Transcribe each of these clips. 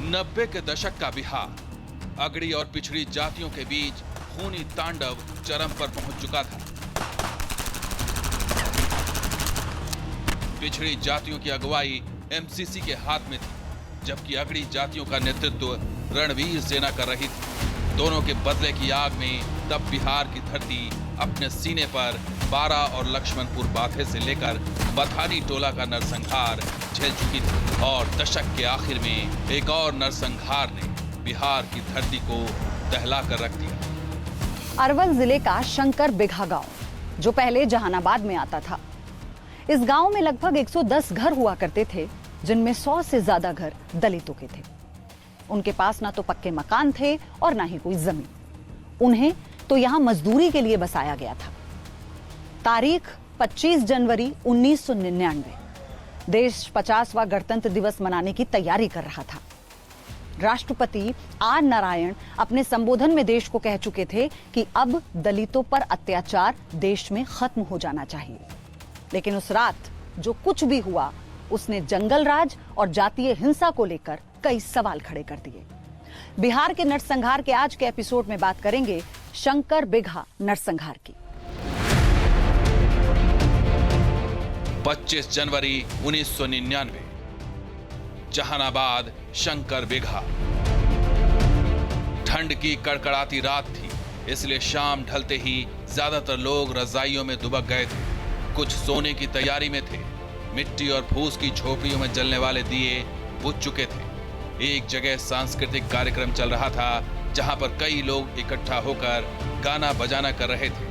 90 के दशक का बिहार, अगड़ी और पिछड़ी जातियों के बीच खूनी तांडव चरम पर पहुंच चुका था। पिछड़ी जातियों की अगुवाई एमसीसी के हाथ में थी, जबकि अगड़ी जातियों का नेतृत्व रणवीर सेना कर रही थी। दोनों के बदले की आग में तब बिहार की धरती अपने सीने पर 12 और लक्ष्मणपुर बाथे से लेकर बथानी टोला का नरसंहार झेल चुकी थी और दशक के आखिर में एक और नरसंहार ने बिहार की धरती को दहला कर रख दिया। अरवल जिले का शंकर बिघा गांव, जो पहले जहानाबाद में आता था। इस गांव में लगभग 110 घर हुआ करते थे, जिनमें 100 से ज्यादा घर दलितों के थे। उनके पास ना तो पक्के मकान थे और ना ही कोई जमीन। उन्हें तो यहां मजदूरी के लिए बसाया गया था। तारीख 25 जनवरी 1999। देश 50वां गणतंत्र दिवस मनाने की तैयारी कर रहा था। राष्ट्रपति आर नारायण अपने संबोधन में देश को कह चुके थे कि अब दलितों पर अत्याचार देश में खत्म हो जाना चाहिए। लेकिन उस रात जो कुछ भी हुआ, उसने जंगल राज और जातीय हिंसा को लेकर कई सवाल खड़े कर दिए। बिहार के नरसंहार के आज के एपिसोड में बात करेंगे शंकर बिघा नरसंहार की। 25 जनवरी 1999, जहानाबाद शंकर बिघा। ठंड की कड़कड़ाती रात थी, इसलिए शाम ढलते ही ज्यादातर लोग रजाइयों में दुबक गए थे। कुछ सोने की तैयारी में थे। मिट्टी और फूस की झोपड़ियों में जलने वाले दिए बुझ चुके थे। एक जगह सांस्कृतिक कार्यक्रम चल रहा था, जहां पर कई लोग इकट्ठा होकर गाना बजाना कर रहे थे।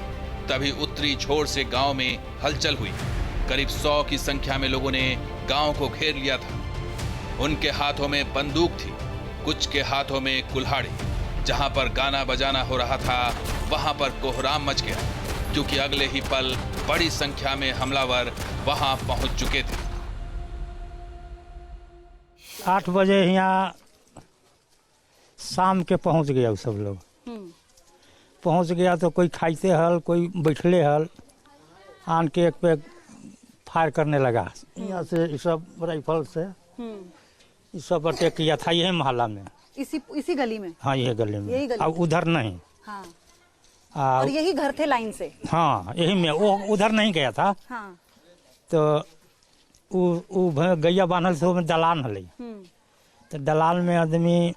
तभी उत्तरी छोर से गांव में हलचल हुई। करीब 100 की संख्या में लोगों ने गांव को घेर लिया था। उनके हाथों में बंदूक थी, कुछ के हाथों में कुल्हाड़ी। जहां पर गाना बजाना हो रहा था, वहां पर कोहराम मच गया, क्योंकि अगले ही पल बड़ी संख्या में हमलावर वहां पहुंच चुके थे। 8 बजे यहाँ शाम के पहुंच गया सब लोग। पहुंच गया तो कोई खाइते हल, कोई बैठले हल, आन के एक पे फायर करने लगा। यहाँ से सब राइफल से सब अटैक किया था यही मोहल्ला में, इसी गली में। हाँ, यही गली में। अब उधर नहीं। हाँ। और यही घर थे लाइन से। हाँ, यही में। वो उधर नहीं गया था। हाँ। तो गैया बांधल से वो दलान हल। तो दलान में आदमी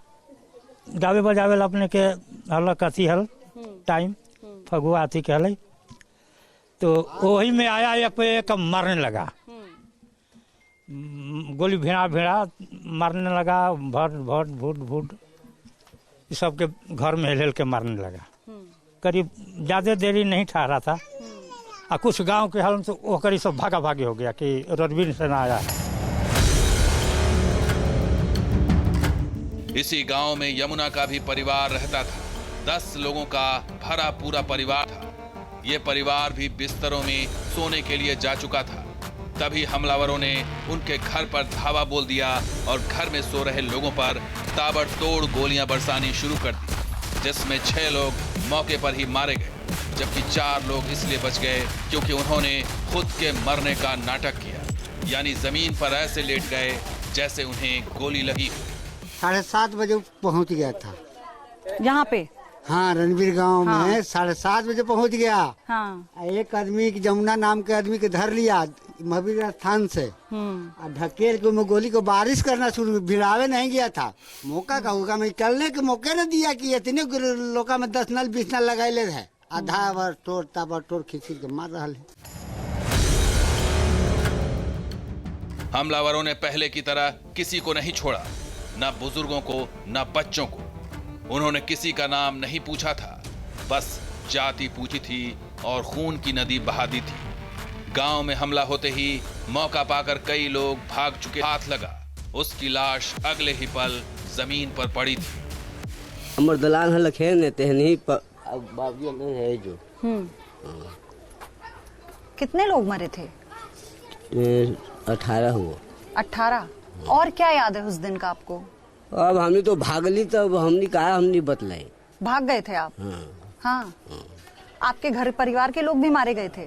गावे बजावे अपने के हल कथी हल टाइम फगुआ अथी के हल। तो वही में आया एक पे एक मारने लगा। गोली भेड़ा भेड़ा मारने लगा। भट भट भूट भूट सबके घर में हिल के मारने लगा। करीब ज्यादा देरी नहीं ठहरा था। और कुछ गांव के हाल से वो करीब सब भागा भागी हो गया कि रणवीर सेना आया। इसी गांव में यमुना का भी परिवार रहता था। 10 लोगों का भरा पूरा परिवार था। ये परिवार भी बिस्तरों में सोने के लिए जा चुका था। तभी हमलावरों ने उनके घर पर धावा बोल दिया और घर में सो रहे लोगों पर ताबड़तोड़ गोलियां बरसानी शुरू कर दी, जिसमें 6 लोग मौके पर ही मारे गए, जबकि 4 लोग इसलिए बच गए क्योंकि उन्होंने खुद के मरने का नाटक किया, यानी जमीन पर ऐसे लेट गए जैसे उन्हें गोली लगी हो। 7:30 बजे पहुंच गया था यहाँ पे। हाँ, रणवीर गांव में 7:30 बजे पहुंच गया। हाँ। एक आदमी जमुना नाम के आदमी के धर लिया महावीर स्थान से और ढकेल के में गोली को बारिश करना शुरू। भिड़ावे नहीं गया था। मौका का होगा मैं चलने के मौके न दिया कि इतने लोग में 10 नल 20 नल लगाए है। आधा बार तोड़ ताबड़ तोड़ खींच के मार रहा है। हमलावरों ने पहले की तरह किसी को नहीं छोड़ा, न बुजुर्गों को न बच्चों को। उन्होंने किसी का नाम नहीं पूछा था, बस जाति पूछी थी और खून की नदी बहा दी थी। गांव में हमला होते ही मौका पाकर कई लोग भाग चुके। हाथ लगा, उसकी लाश अगले ही पल जमीन पर पड़ी थी। हमर दलान हल खेने तेहनी बाबू नहीं है जो। कितने लोग मरे थे? 18 हुआ। 18। और क्या याद है उस दिन का आपको? अब हमने तो भागली, तब हमने कहा हमने बतलाई। भाग गए थे आप? हाँ। आपके घर परिवार के लोग भी मारे गए थे?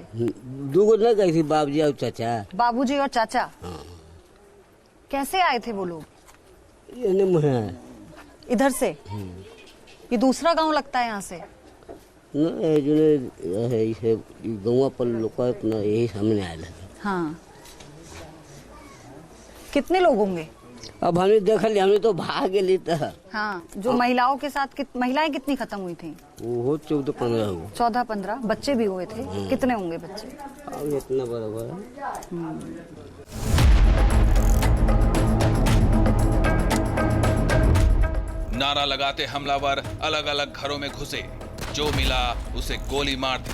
2 न गई थी, बाबूजी और चाचा। बाबूजी और चाचा? कैसे आए थे वो लोग? ये नहीं मुहे है इधर से? ये दूसरा गांव लगता है यहाँ से? ना, ये जो है इसे गाँव पर लोग अपना यही सामने आया है। हाँ, कितने लोग होंगे? अब हमने देख लिया, हमने तो भाग गए था। हाँ, जो महिलाओं के साथ महिलाएं कितनी खत्म हुई थी? वो 14-15 हुआ। 14-15 बच्चे भी हुए थे। कितने होंगे बच्चे? अब इतना बराबर है। नारा लगाते हमलावर अलग अलग घरों में घुसे, जो मिला उसे गोली मार दी,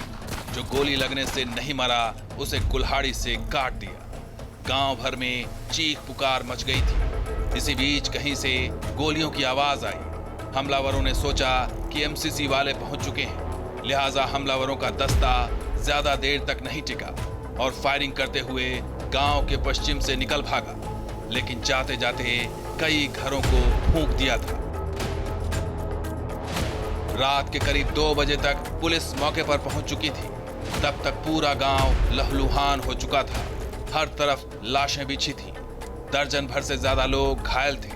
जो गोली लगने से नहीं मरा उसे कुल्हाड़ी से काट दिया। गांव भर में चीख पुकार मच गई थी। इसी बीच कहीं से गोलियों की आवाज आई। हमलावरों ने सोचा कि एमसीसी वाले पहुंच चुके हैं, लिहाजा हमलावरों का दस्ता ज्यादा देर तक नहीं टिका और फायरिंग करते हुए गांव के पश्चिम से निकल भागा, लेकिन जाते जाते कई घरों को फूंक दिया था। रात के करीब 2 बजे तक पुलिस मौके पर पहुंच चुकी थी। तब तक पूरा गांव लहलुहान हो चुका था। हर तरफ लाशें बिछी थीं। दर्जन भर से ज्यादा लोग घायल थे।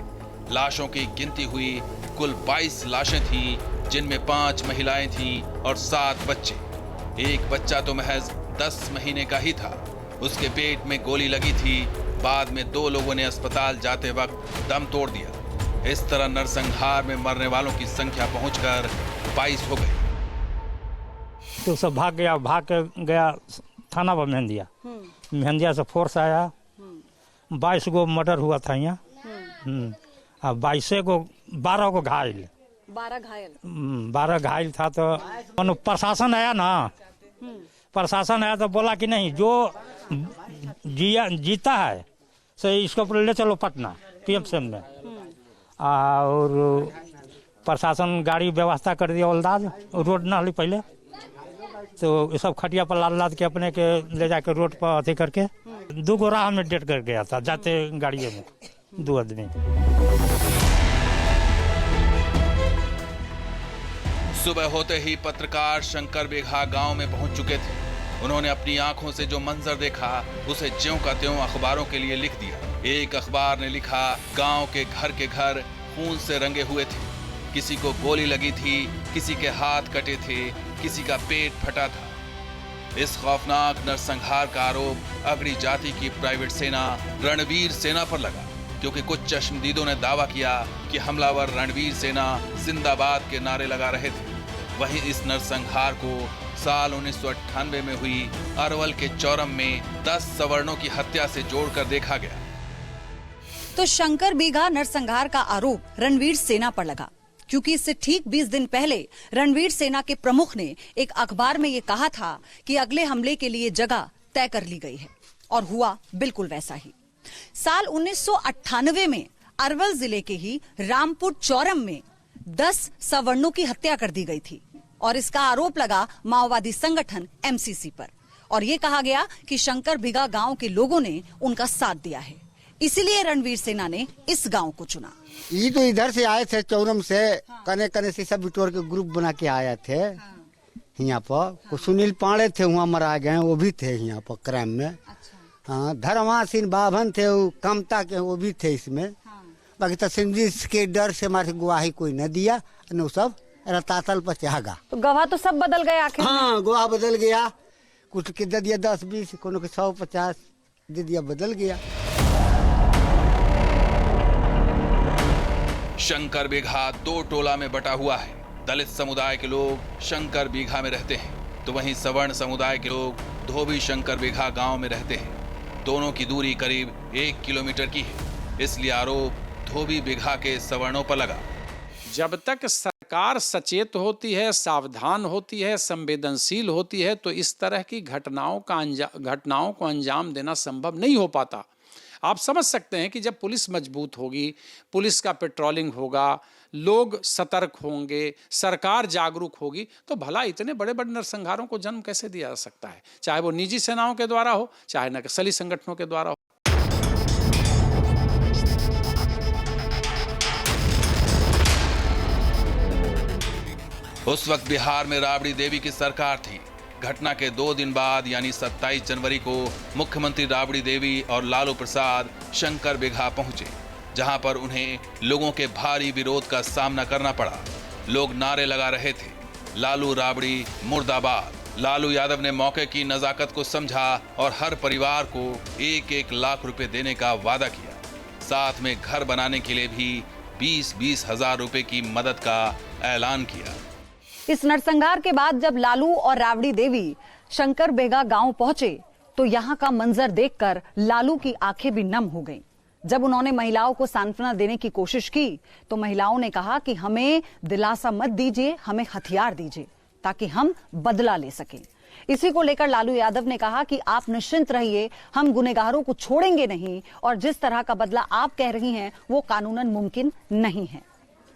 लाशों की गिनती हुई कुल 22 लाशें थीं, जिनमें 5 महिलाएं थीं और 7 बच्चे। एक बच्चा तो महज 10 महीने का ही था। उसके पेट में गोली लगी थी। बाद में 2 लोगों ने अस्पताल जाते वक्त दम तोड़ दिया। इस तरह नरसंहार में मरने वालों की संख्या पहुंचकर 22 हो गई। तो सब भाग गया थाना पर मेहंदिया। मेहंदिया से फोर्स आया। 22 गो मर्डर हुआ था यहाँ। 12 को घायल। 12 घायल था। तो प्रशासन आया ना, प्रशासन आया तो बोला कि नहीं, जो जीता है सो इसको ले चलो पटना PMC में। और प्रशासन गाड़ी व्यवस्था कर दिया। ओलदाज रोड ना ली पहले, तो ये सब खटिया पर लाद के अपने के ले जाके रोड पर अथी करके 2 गो राह में डेट कर गया था जाते गाड़ियों में 2 आदमी। सुबह होते ही पत्रकार शंकर बेघा गांव में पहुंच चुके थे। उन्होंने अपनी आंखों से जो मंजर देखा उसे ज्यों का त्यों अखबारों के लिए लिख दिया। एक अखबार ने लिखा, गांव के घर खून से रंगे हुए थे। किसी को गोली लगी थी, किसी के हाथ कटे थे, किसी का पेट फटा था। इस खौफनाक नरसंहार का आरोप अगड़ी जाति की प्राइवेट सेना रणवीर सेना पर लगा, क्योंकि कुछ चश्मदीदों ने दावा किया कि हमलावर रणवीर सेना जिंदाबाद के नारे लगा रहे थे। वहीं इस नरसंहार को साल 1998 में हुई अरवल के चौरम में 10 सवर्णों की हत्या से जोड़कर देखा गया। तो शंकर बीघा नरसंहार का आरोप रणवीर सेना पर लगा, क्योंकि इससे ठीक 20 दिन पहले रणवीर सेना के प्रमुख ने एक अखबार में ये कहा था कि अगले हमले के लिए जगह तय कर ली गई है, और हुआ बिल्कुल वैसा ही। साल 1998 में अरवल जिले के ही रामपुर चौरम में 10 सवर्णों की हत्या कर दी गई थी, और इसका आरोप लगा माओवादी संगठन MCC पर, और ये कहा गया कि शंकर बीघा गांव के लोगों ने उनका साथ दिया है। इसीलिए रणवीर सेना ने इस गांव को चुना। ये तो इधर से आए थे चौरम से। कने से सब बिटोर के ग्रुप बना के आए थे। यहाँ पर सुनील पांडे थे, वहाँ मरा गए, वो भी थे यहाँ पर क्राइम में। हाँ, धर्मा सिंह बाभन थे, वो कमता के, वो भी थे इसमें। बाकी तस्वीर के डर से हमारी गवाही कोई न दिया, न सब रतातल पर चाहगा। तो गवाह तो सब बदल गए आखिर। हाँ, गवाह बदल गया। कुछ के दे दिया 10-20, कोनो के 100-50 दे दिया, बदल गया। शंकर बीघा 2 टोला में बटा हुआ है। दलित समुदाय के लोग शंकर बीघा में रहते हैं, तो वहीं सवर्ण समुदाय के लोग धोबी शंकर बीघा गांव में रहते हैं। दोनों की दूरी करीब 1 किलोमीटर की है, इसलिए आरोप धोबी बीघा के सवर्णों पर लगा। जब तक सरकार सचेत होती है, सावधान होती है, संवेदनशील होती है, तो इस तरह की घटनाओं को अंजाम देना संभव नहीं हो पाता। आप समझ सकते हैं कि जब पुलिस मजबूत होगी, पुलिस का पेट्रोलिंग होगा, लोग सतर्क होंगे, सरकार जागरूक होगी, तो भला इतने बड़े बड़े नरसंहारों को जन्म कैसे दिया जा सकता है, चाहे वो निजी सेनाओं के द्वारा हो, चाहे नक्सली संगठनों के द्वारा हो। उस वक्त बिहार में राबड़ी देवी की सरकार थी। घटना के 2 दिन बाद यानी 27 जनवरी को मुख्यमंत्री राबड़ी देवी और लालू प्रसाद शंकर बीघा पहुंचे। जहां पर उन्हें लोगों के भारी विरोध का सामना करना पड़ा। लोग नारे लगा रहे थे, लालू राबड़ी मुर्दाबाद। लालू यादव ने मौके की नजाकत को समझा और हर परिवार को 1-1 लाख रुपए देने का वादा किया। साथ में घर बनाने के लिए भी 20-20 हजार रुपए की मदद का ऐलान किया। इस नरसंहार के बाद जब लालू और राबड़ी देवी शंकर बेगा गांव पहुंचे तो यहां का मंजर देखकर लालू की आंखें भी नम हो गईं। जब उन्होंने महिलाओं को सांत्वना देने की कोशिश की तो महिलाओं ने कहा कि हमें दिलासा मत दीजिए, हमें हथियार दीजिए ताकि हम बदला ले सकें। इसी को लेकर लालू यादव ने कहा कि आप निश्चिंत रहिए, हम गुनहगारों को छोड़ेंगे नहीं और जिस तरह का बदला आप कह रही हैं वो कानूनन मुमकिन नहीं है।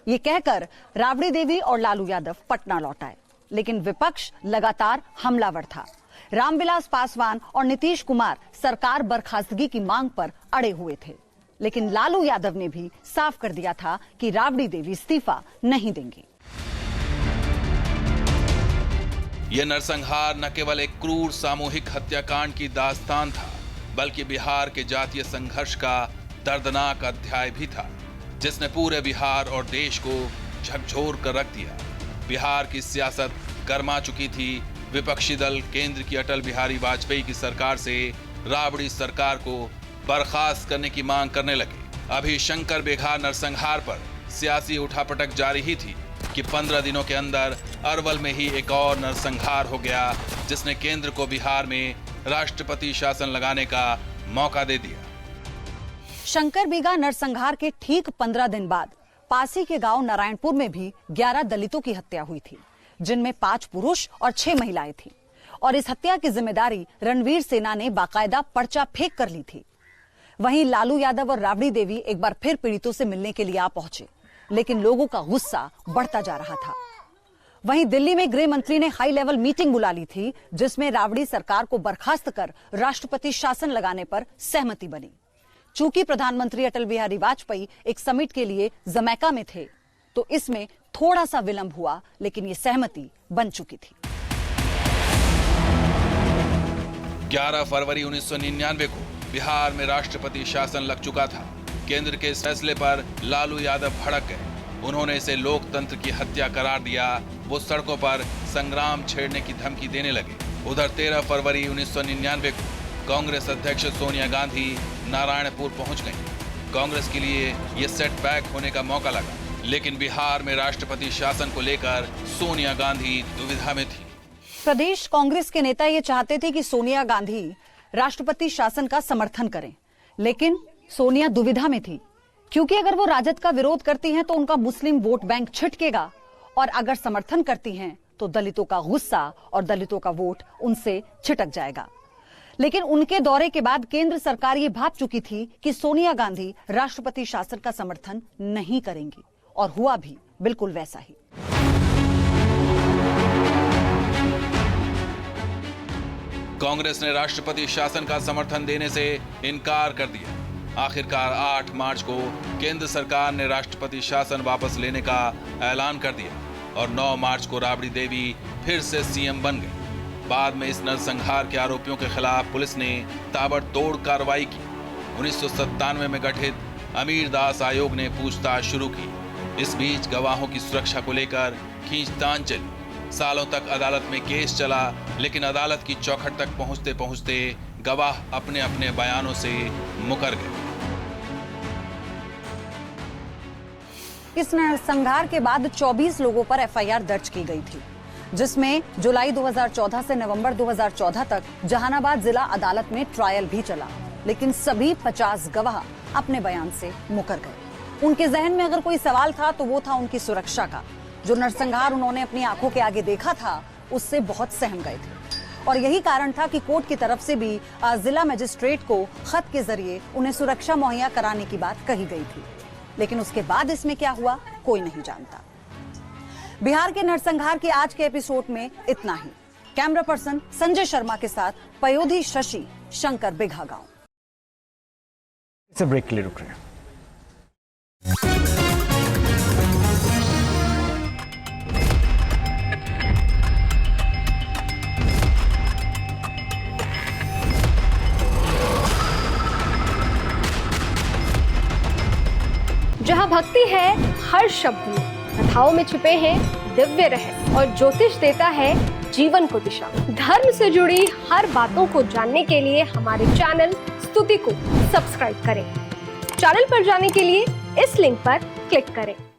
ये कहकर राबड़ी देवी और लालू यादव पटना लौट आए, लेकिन विपक्ष लगातार हमलावर था। रामविलास पासवान और नीतीश कुमार सरकार बर्खास्तगी की मांग पर अड़े हुए थे, लेकिन लालू यादव ने भी साफ कर दिया था कि राबड़ी देवी इस्तीफा नहीं देंगी। यह नरसंहार न केवल एक क्रूर सामूहिक हत्याकांड की दास्तान था, बल्कि बिहार के जातीय संघर्ष का दर्दनाक अध्याय भी था, जिसने पूरे बिहार और देश को झकझोर कर रख दिया। बिहार की सियासत गर्मा चुकी थी। विपक्षी दल केंद्र की अटल बिहारी वाजपेयी की सरकार से राबड़ी सरकार को बर्खास्त करने की मांग करने लगे। अभी शंकर बेघा नरसंहार पर सियासी उठापटक जारी ही थी कि 15 दिनों के अंदर अरवल में ही एक और नरसंहार हो गया, जिसने केंद्र को बिहार में राष्ट्रपति शासन लगाने का मौका दे दिया। शंकर बेगा नरसंहार के ठीक 15 दिन बाद पासी के गांव नारायणपुर में भी 11 दलितों की हत्या हुई थी, जिनमें 5 पुरुष और 6 महिलाएं थीं। और इस हत्या की जिम्मेदारी रणवीर सेना ने बाकायदा पर्चा फेंक कर ली थी। वहीं लालू यादव और राबड़ी देवी एक बार फिर पीड़ितों से मिलने के लिए आ पहुंचे, लेकिन लोगों का गुस्सा बढ़ता जा रहा था। वहीं दिल्ली में गृह मंत्री ने हाई लेवल मीटिंग बुला ली थी, जिसमें राबड़ी सरकार को बर्खास्त कर राष्ट्रपति शासन लगाने पर सहमति बनी। चूंकि प्रधानमंत्री अटल बिहारी वाजपेयी एक समिट के लिए जमैका में थे, तो इसमें थोड़ा सा विलंब हुआ, लेकिन ये सहमति बन चुकी थी। 11 फरवरी 1999 को बिहार में राष्ट्रपति शासन लग चुका था। केंद्र के इस फैसले पर लालू यादव भड़क गए। उन्होंने इसे लोकतंत्र की हत्या करार दिया। वो सड़कों पर संग्राम छेड़ने की धमकी देने लगे। उधर 13 फरवरी 1999 को कांग्रेस अध्यक्ष सोनिया गांधी नारायणपुर पहुंच गईं। कांग्रेस के लिए ये सेटबैक होने का मौका लगा, लेकिन बिहार में राष्ट्रपति शासन को लेकर सोनिया गांधी दुविधा में थी। प्रदेश कांग्रेस के नेता ये चाहते थे कि सोनिया गांधी राष्ट्रपति शासन का समर्थन करें, लेकिन सोनिया दुविधा में थी, क्योंकि अगर वो राजद का विरोध करती हैं तो उनका मुस्लिम वोट बैंक छिटकेगा, और अगर समर्थन करती हैं तो दलितों का गुस्सा और दलितों का वोट उनसे छिटक जाएगा। लेकिन उनके दौरे के बाद केंद्र सरकार ये भाप चुकी थी कि सोनिया गांधी राष्ट्रपति शासन का समर्थन नहीं करेंगी, और हुआ भी बिल्कुल वैसा ही। कांग्रेस ने राष्ट्रपति शासन का समर्थन देने से इनकार कर दिया। आखिरकार 8 मार्च को केंद्र सरकार ने राष्ट्रपति शासन वापस लेने का ऐलान कर दिया और 9 मार्च को राबड़ी देवी फिर से सीएम बन गई। बाद में इस नरसंहार के आरोपियों के खिलाफ पुलिस ने ताबड़तोड़ कार्रवाई की। 1997 में गठित अमीरदास आयोग ने पूछताछ शुरू की। इस बीच गवाहों की सुरक्षा को लेकर खींचतान चली। सालों तक अदालत में केस चला, लेकिन अदालत की चौखट तक पहुंचते पहुंचते गवाह अपने अपने बयानों से मुकर गए। इस नरसंहार के बाद 24 लोगों पर एफआईआर दर्ज की गई थी, जिसमें जुलाई 2014 से नवंबर 2014 तक जहानाबाद जिला अदालत में ट्रायल भी चला, लेकिन सभी 50 गवाह अपने बयान से मुकर गए। उनके जहन में अगर कोई सवाल था तो वो था उनकी सुरक्षा का। जो नरसंहार उन्होंने अपनी आंखों के आगे देखा था, उससे बहुत सहम गए थे, और यही कारण था कि कोर्ट की तरफ से भी जिला मजिस्ट्रेट को खत के जरिए उन्हें सुरक्षा मुहैया कराने की बात कही गई थी। लेकिन उसके बाद इसमें क्या हुआ, कोई नहीं जानता। बिहार के नरसंहार के आज के एपिसोड में इतना ही। कैमरा पर्सन संजय शर्मा के साथ पयोधी शशि, शंकर बेघा गांव। ब्रेक के लिए रुक रहे हैं। जहाँ भक्ति है हर शब्द में, कथाओं में छुपे हैं दिव्य रहस्य और ज्योतिष देता है जीवन को दिशा। धर्म से जुड़ी हर बातों को जानने के लिए हमारे चैनल स्तुति को सब्सक्राइब करें। चैनल पर जाने के लिए इस लिंक पर क्लिक करें।